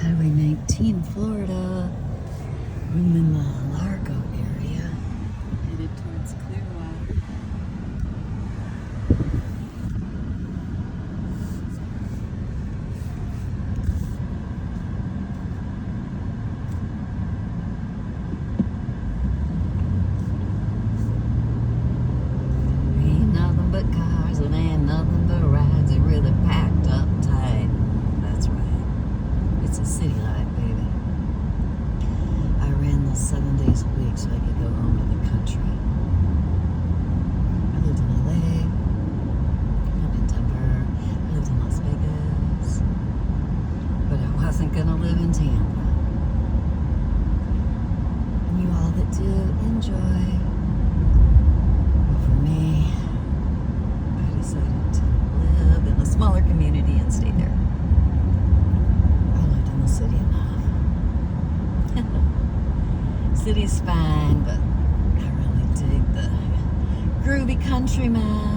Highway 19, Florida. I'm in the Largo area, headed towards Clearwater. Ain't nothing but cars and ain't nothing but rides. It really packed up tight. That's right. It's a city life, baby. I ran those 7 days a week so I could go home to the country. I lived in LA, I lived in Denver, I lived in Las Vegas, but I wasn't gonna live in Tampa. And you all that do enjoy. But for me, I decided to live in a smaller community and stay there. I lived in the city enough. City's fine, but I really dig the groovy country, man.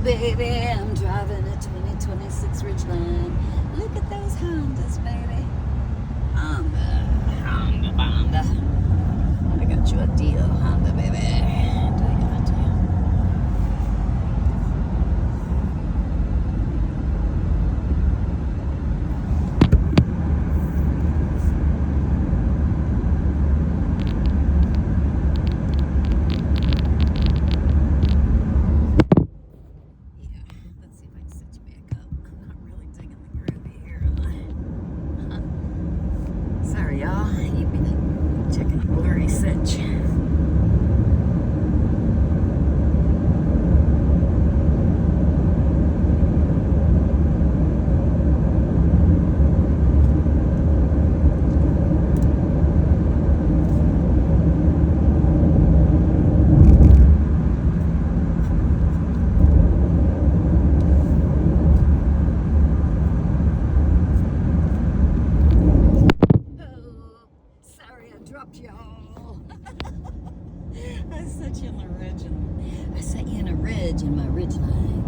Baby, I'm driving a 2026 Ridgeline. Look at those Hondas, baby. Honda. I got you a deal, Honda, baby. Do you? Sorry, y'all. You've been checking a blurry sitch. Dropped y'all. I set you in the ridge, and I set you in a ridge in my ridge line.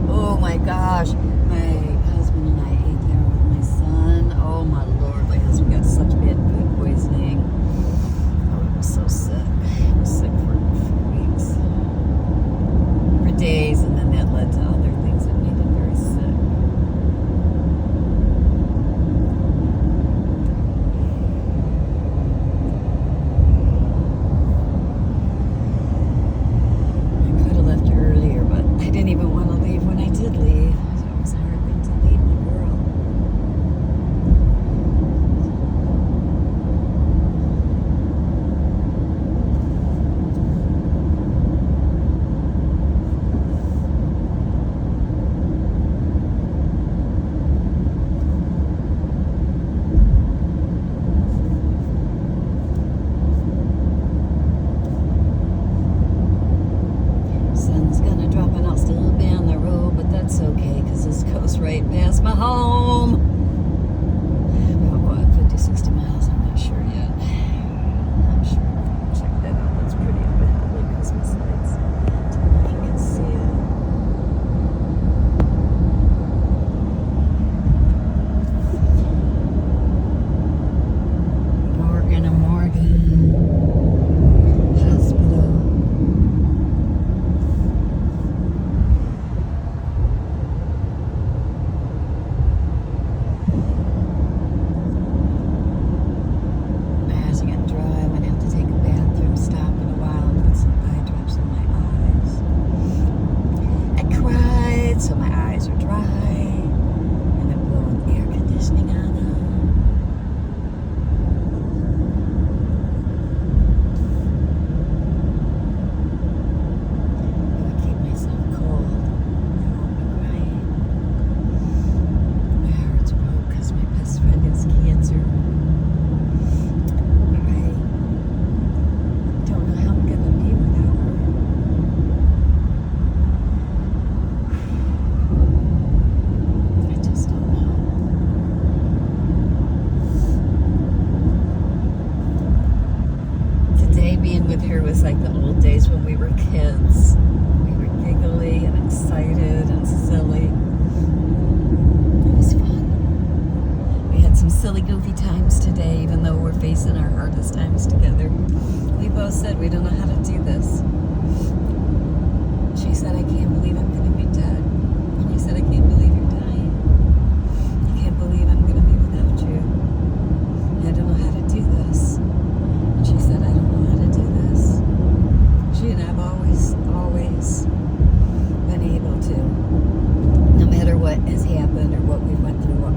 Oh my gosh, my husband and I ate there with my son. Oh my Lord, my husband got such bad food poisoning. I was so sick. I was sick for weeks, for days, and then that led to other things that made him very sick. here was like the old days when we were kids. We were giggly and excited and silly. It was fun. We had some silly, goofy times today, even though we're facing our hardest times together. We both said we don't know how to do this. She said, I can't believe I'm going to be dead. And I said, I can't believe you're dying. I can't believe I'm going to be without you. I don't know how to do this. And she said, I don't know how to do this. She and I have always been able to, no matter what has happened or what we went through,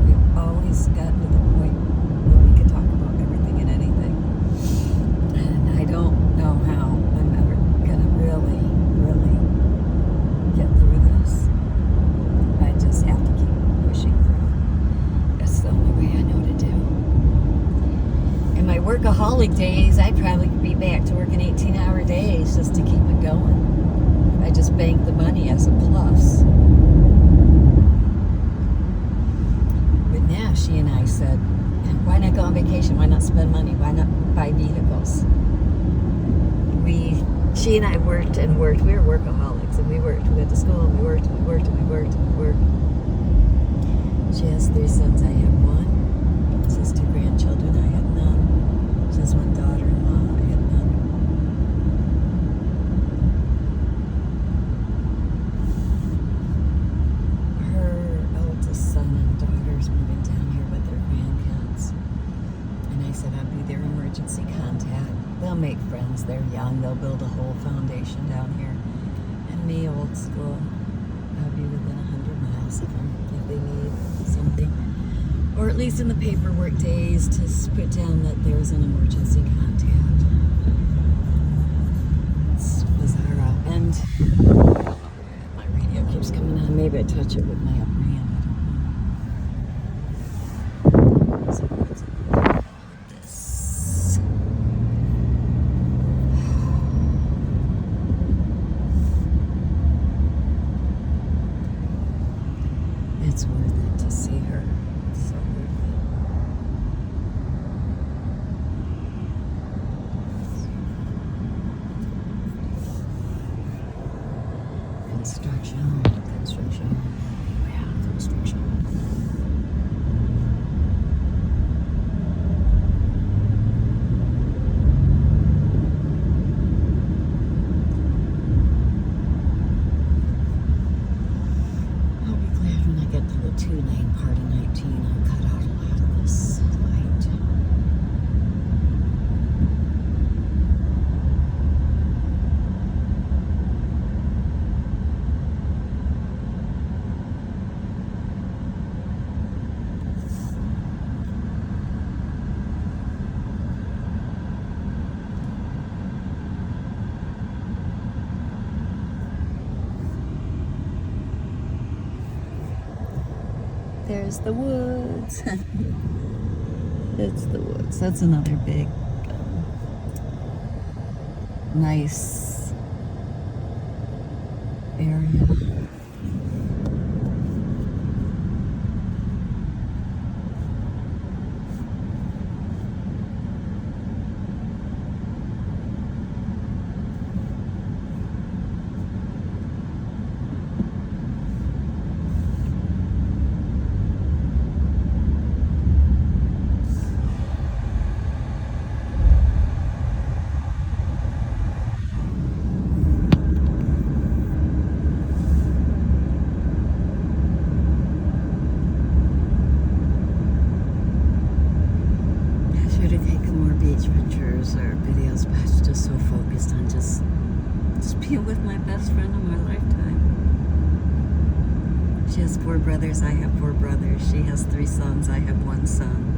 we've always gotten to the point where we could talk about everything and anything. And I don't know how I'm ever going to really get through this. I just have to keep pushing through. That's the only way I know to do. In my workaholic days, I'd probably be back to working 18-hour days just to keep it going. I just banked the money as a plus. But now she and I said, why not go on vacation? Why not spend money? Why not buy vehicles? She and I worked and worked. We were workaholics and we worked. We went to school and we worked and we worked and we worked and we worked. She has 3 sons. I have 1. She has 2 grandchildren. I have none. She has 1 daughter-in-law. I have none. Her eldest son and daughter's moving down here with their grandkids. And I said I'd be their emergency contact. They'll make friends. They're young. They'll build a whole foundation down here. And me, old school, I'll be within 100 miles of them if they need something. Or at least in the paperwork days to put down that there's an emergency contact. It's bizarre. And my radio keeps coming on. Maybe I touch it with my upper hand. I don't know. So let's put this. It's worth it to see her. It's so worth it. Construction. Yeah, construction. I'll be glad when I get to the 2-lane part of 19. I'll cut out a lot of this light. There's the woods. It's the woods. That's another big, nice area. Pictures or videos, but I was just so focused on just being with my best friend of my lifetime. She has 4 brothers, I have 4 brothers. She has 3 sons, I have 1 son.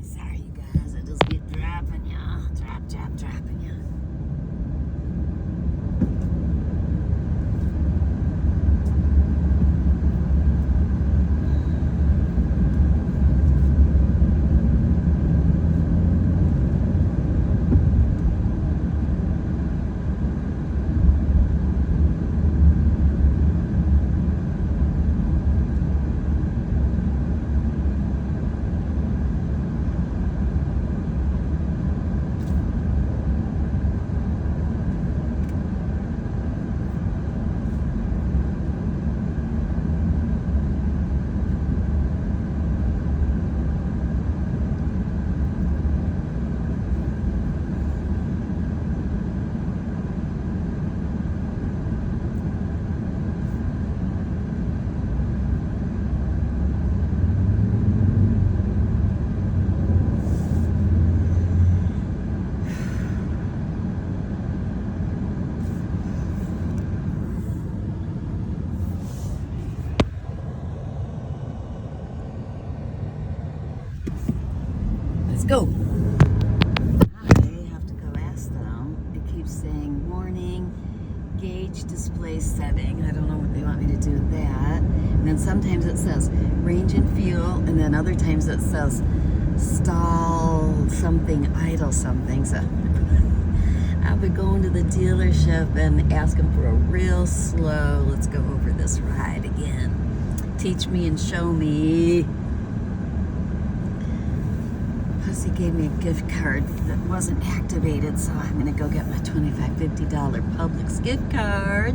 Sorry you guys, I just keep dropping ya. Dropping ya. go. I have to go ask them. It keeps saying warning, gauge display setting. I don't know what they want me to do with that. And then sometimes it says range and fuel, and then other times it says stall something, idle something. So I'll be going to the dealership and asking for a real slow, let's go over this ride again. Teach me and show me. Plus he gave me a gift card that wasn't activated, so I'm gonna go get my $25, $50 Publix gift card.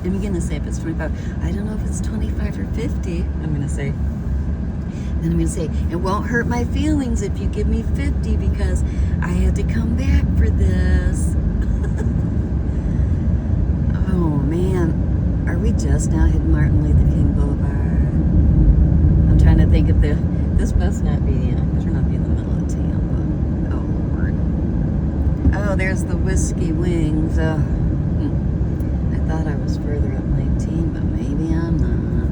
I'm gonna say if it's 25. I don't know if it's 25 or 50. I'm gonna say. Then I'm gonna say, it won't hurt my feelings if you give me 50 because I had to come back for this. Oh man, are we just now hitting Martin Luther King Boulevard? I'm trying to think if this must not be, because we're not be in the middle of Tampa. Oh Lord. Oh, there's the Whiskey Wings. I thought I was further up 19, but maybe I'm not.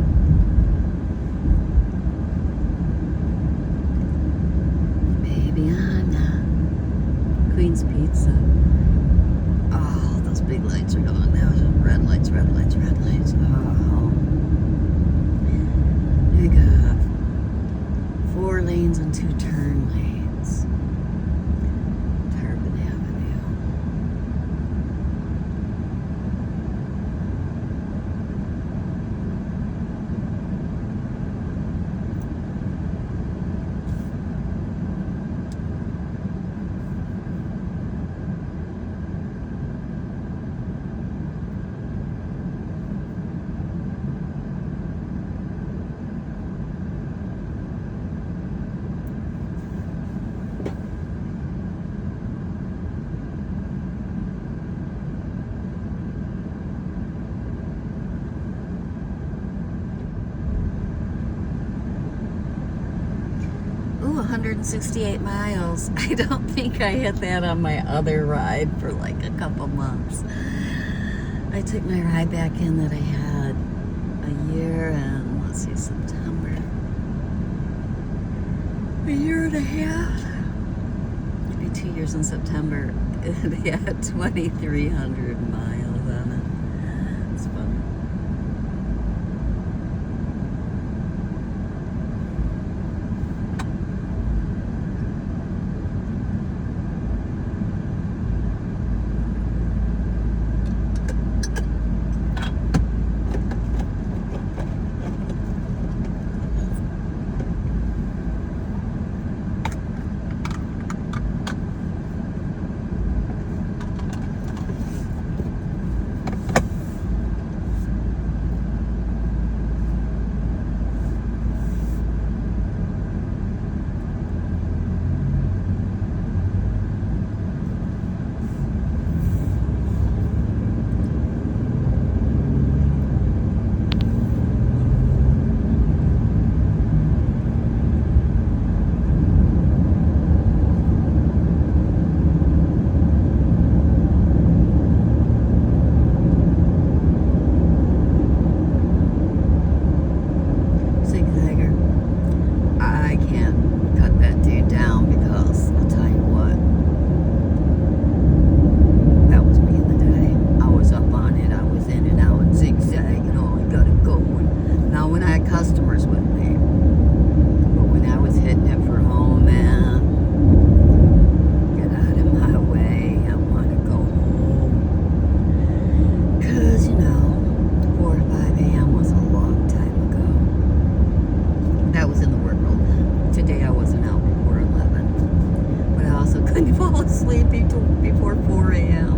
Maybe I'm not. Queen's Pizza. Oh, those big lights are going. That was just red lights, red lights, red lights. Oh. We got 4 lanes and 2 turn lanes. Tarpon Avenue. Ooh, 168 miles. I don't think I hit that on my other ride for like a couple months. I took my ride back in that I had a year and, let's see, September. A year and a half. It'd be 2 years in September. It had 2,300 miles on it. It's funny. Before 4 a.m.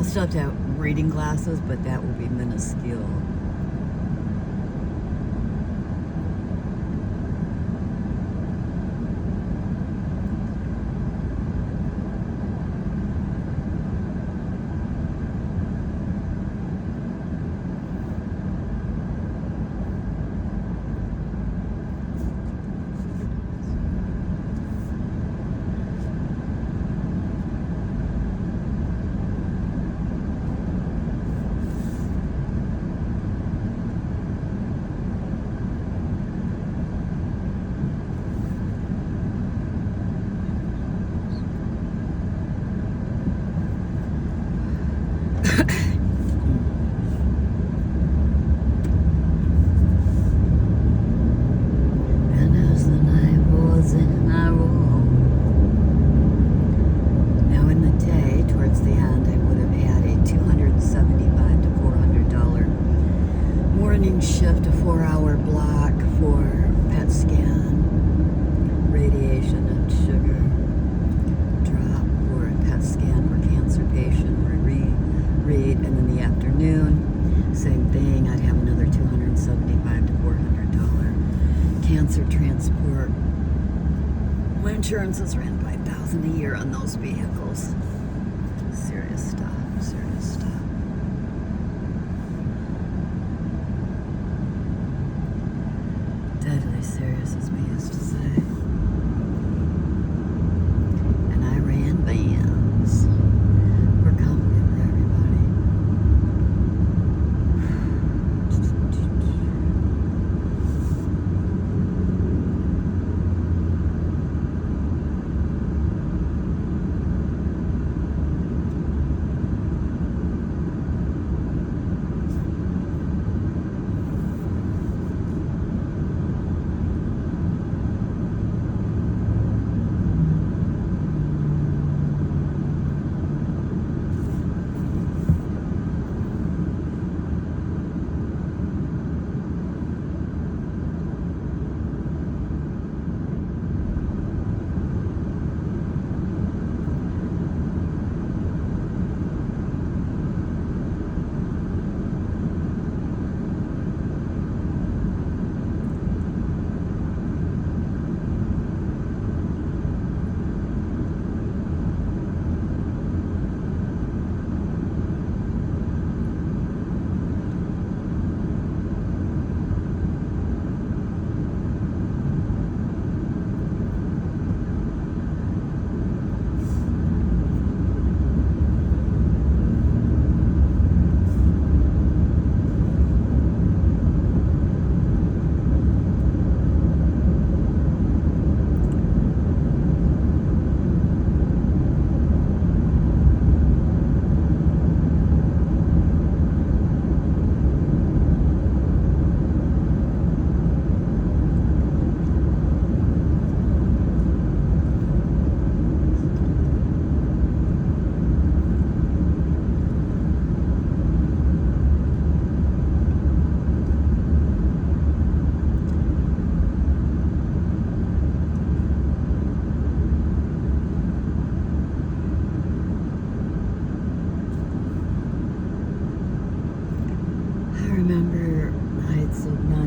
I'll still have to have reading glasses, but that will be minuscule. Shift, a 4-hour block for PET scan, radiation and sugar drop for a PET scan for cancer patient, read, and in the afternoon, same thing, I'd have another $275 to $400 cancer transport. My insurance is around $5,000 a year on those vehicles. Serious stuff, serious stuff. Deadly serious, as we used to say. And I ran vans. We're coming for everybody.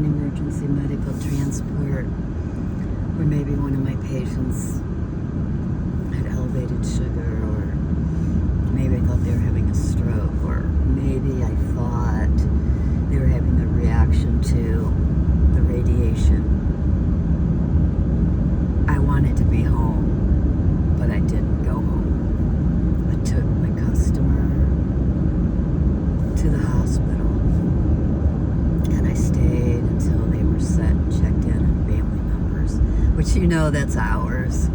emergency medical transport where maybe one of my patients had elevated sugar, or maybe I thought they were having a stroke, or maybe I thought they were having a reaction to the radiation. I wanted to be home, but I didn't go home. I took my customer to the hospital, and I stayed until they were set and checked in, and family members, which you know that's hours.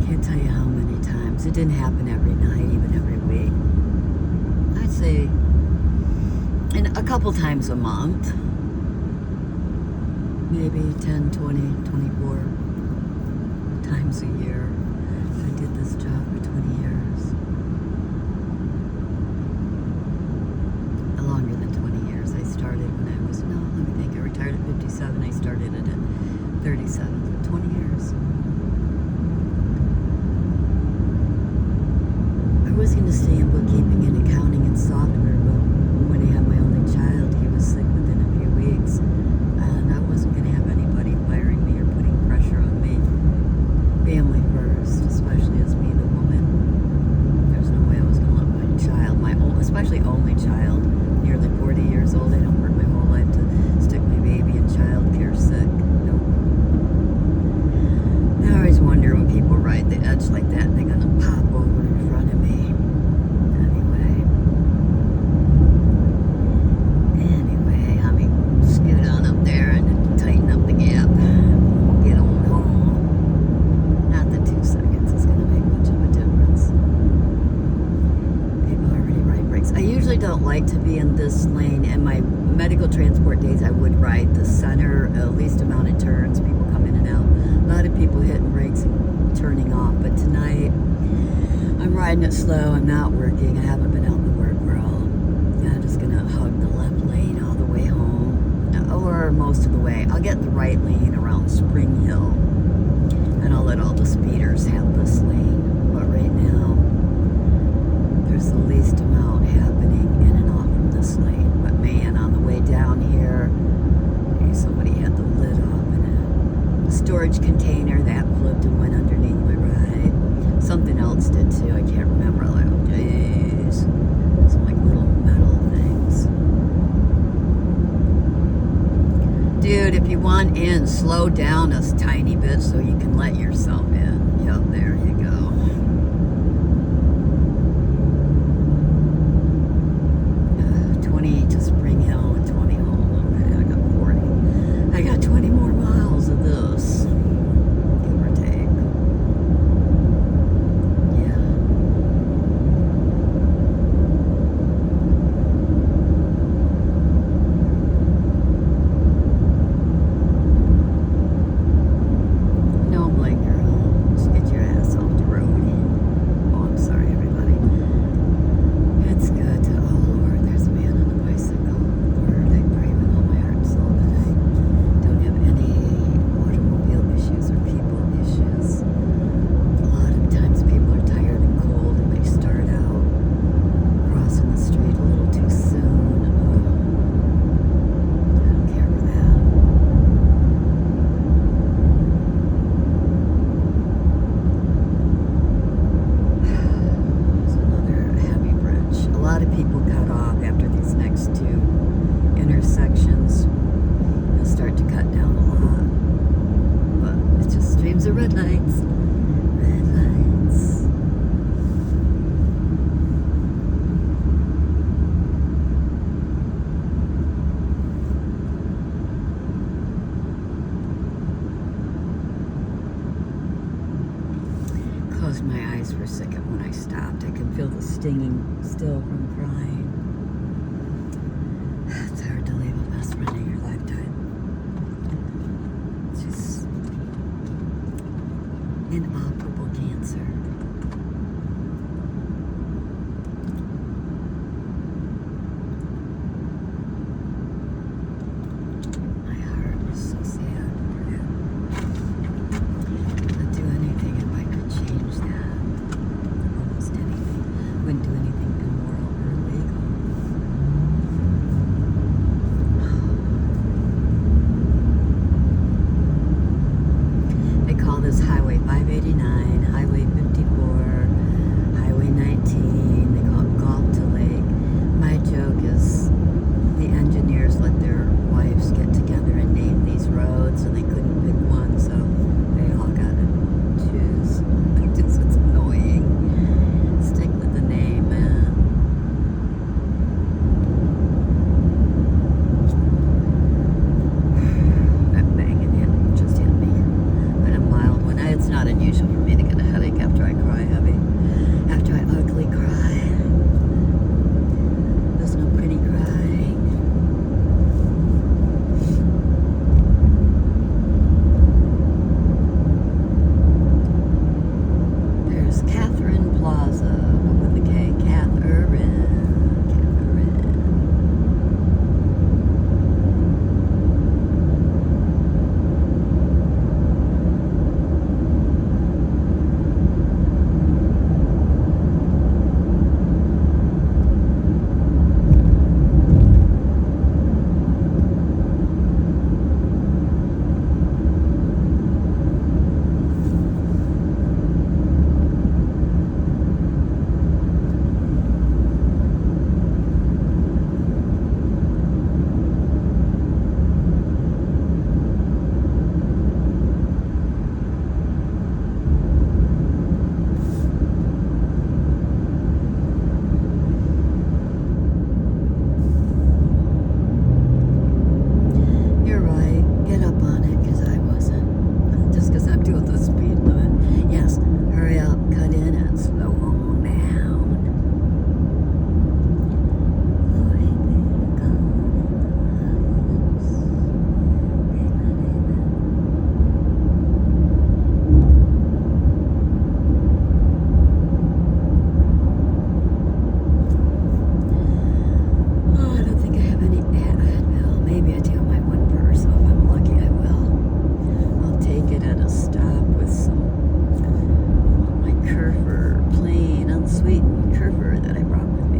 Can't tell you how many times. It didn't happen every night, even every week. I'd say a couple times a month, maybe 10, 20, 24 times a year. I did this job for 20 years. Longer than 20 years. I started when I was, no, let me think, I retired at 57. I started it at 37, 20 years. I was going to stay in bookkeeping and accounting. actually only child, nearly 40 years old. I don't work my whole life to stick my baby in child care sick. Nope. I always wonder when people ride the edge like that, they're gonna pop over in front of me. Anyway, let me scoot on up there and tighten up the gap. Get on home. Not that 2 seconds is gonna make much of a difference. People already ride brakes. I usually don't like to be in this lane. In my medical transport days, I would ride the center, least amount of turns. People come in and out. A lot of people hitting brakes and turning off. But tonight, I'm riding it slow. I'm not working. I haven't been out in the work world. I'm just gonna hug the left lane all the way home, or most of the way. I'll get in the right lane around Spring Hill, and I'll let all the speeders have this lane. But right now, there's the least amount happening in and off from this lane. But man, on the way down here, somebody had the lid off in a storage container that flipped and went underneath my ride. Something else did too. I can't remember. Like, oh, jeez. Some like little metal things. Dude, if you want in, slow down a tiny bit so you can let yourself in. Yep, there you go. To Spring Hill and 20 home. Okay, I got 40. I got 20 more miles of this, give or take. Yeah. No, Blake girl, just get your ass off the road. Oh, I'm sorry, everybody. It's good to, oh Lord, there's a man on a bicycle. Lord, I pray with all my heart and soul that I don't have any automobile issues or people issues. A lot of times people are tired and cold and they start out crossing the street a little too soon. I don't care for that. There's another heavy bridge. A lot of people cut off after these next two intersections. They'll start to cut down a lot. But it's just streams of red lights. Red lights. Closed my eyes for a second when I stopped. I can feel the stinging still from crying. It's hard to leave a best friend in your lifetime. It's just inoperable cancer. My heart is so sad for him. I'd do anything if I could change that. Almost anything. Wouldn't do anything immoral or illegal. pure, plain, unsweetened Kerfer that I brought with me.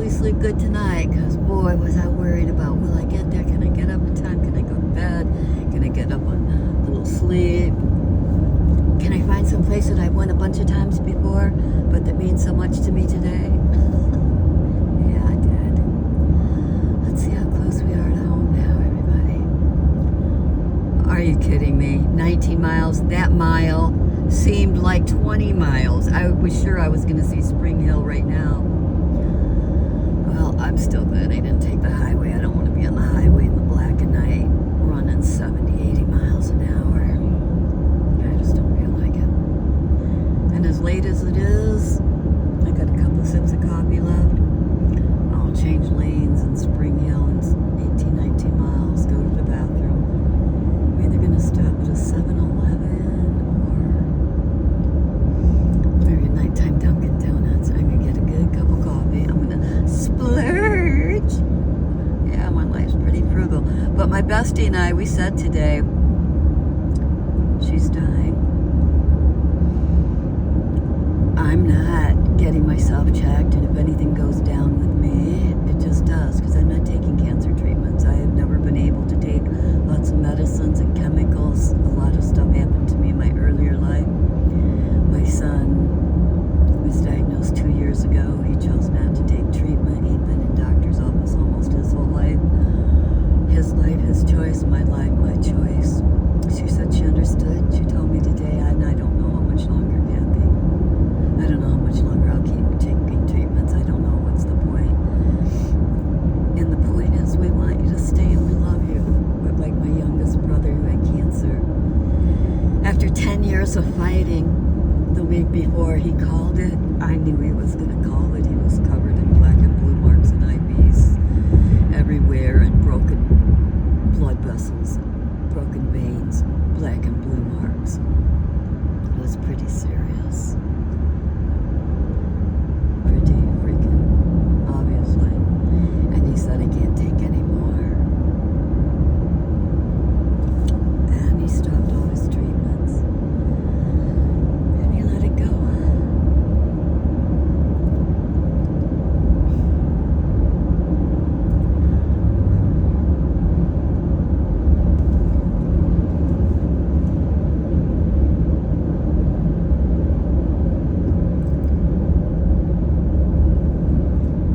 Sleep good tonight, because boy was I worried about, will I get there, can I get up in time, can I go to bed, can I get up on a little sleep, can I find some place that I went a bunch of times before but that means so much to me today. Yeah, I did. Let's see how close we are to home now, everybody. Are you kidding me? 19 miles. That mile seemed like 20 miles. I was sure I was going to see Spring Hill right now. Well, I'm still glad I didn't take the highway. I don't want to be on the highway in the black of night running 70, 80 miles an hour. I just don't feel like it. And as late as it is, I got a couple sips of coffee left. I'll change lanes in Spring Hill in 18, 19 miles, go to the bathroom. I'm either going to stop at a 7-Eleven or maybe a nighttime Dunkin' Donuts. I'm going to get a good cup of coffee. I'm going to splurge. Yeah, my life's pretty frugal. But my bestie and I, we said today, she's dying. I'm not getting myself checked, and if anything goes down with me, it just does, because I'm not taking cancer treatments. I have never been able to take lots of medicines and chemicals. A lot of stuff happened to me in my earlier life. My son was diagnosed 2 years ago. He chose not to take treatment. He'd been in doctor's office almost his whole life. His life, his choice. My life, my choice. She said she understood. She told me today, and I don't know how much longer, Kathy. I don't know how much longer I'll keep taking treatments. I don't know what's the point. And the point is, we want you to stay and we love you. But like my youngest brother who had cancer, after 10 years of fighting, the week before he called it, I knew he was going to call it. He was covered in black and blue marks and IVs everywhere, and broken blood vessels, broken veins, black and blue marks. It was pretty serious. Pretty freaking, obviously. And he said, I can't take any more. And he stopped all his treatments. And he let it go.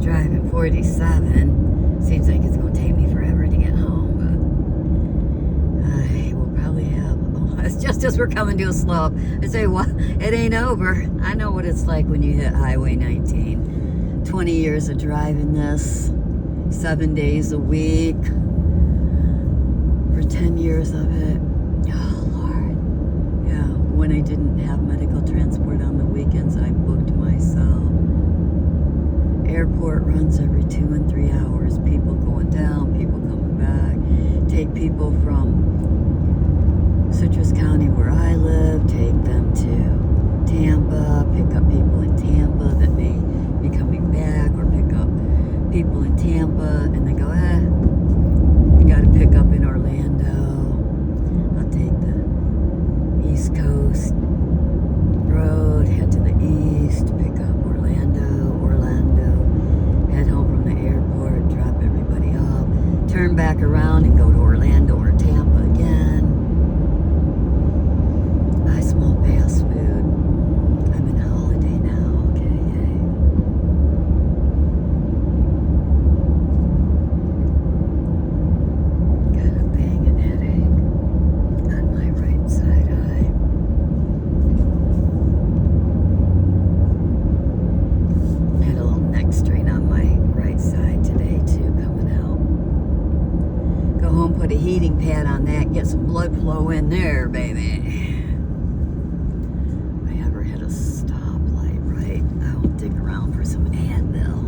Driving 47 seems like it's going to take me forever to get home, but I will probably have, it's just as we're coming to a slope. I say, well, it ain't over. I know what it's like when you hit Highway 19. 20 years of driving this, 7 days a week, for 10 years of it. Oh, Lord. Yeah, when I didn't have medical transport on the weekends, I booked myself. Airport runs every 2 and 3 hours. People going down, people coming back. Take people from Citrus County where I live, take them to Tampa, pick up people in Tampa that may be coming back, or pick up people in Tampa and they go, you got to pick up in Orlando. I'll take the East Coast road, head to the east, pick up Orlando, head home from the airport, drop everybody off, turn back around and go to Orlando or Tampa again. Buy small fast food. solid flow in there, baby. If I ever hit a stoplight, right, I'll dig around for some Advil.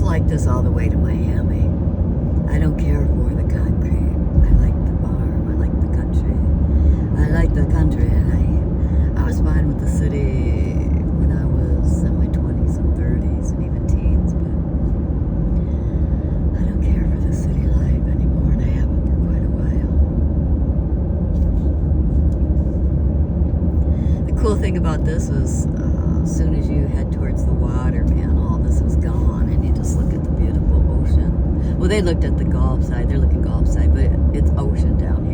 Like this all the way to Miami. I don't care for the concrete. I like the farm. I like the country. I like the country. I was fine with the city when I was in my 20s and 30s and even teens, but I don't care for the city life anymore, and I haven't for quite a while. The cool thing about this is as soon as you head towards the water, man, all this is gone, and you just look at the beautiful ocean. Well, they looked at the Gulf side. They're looking Gulf side, but it's ocean down here.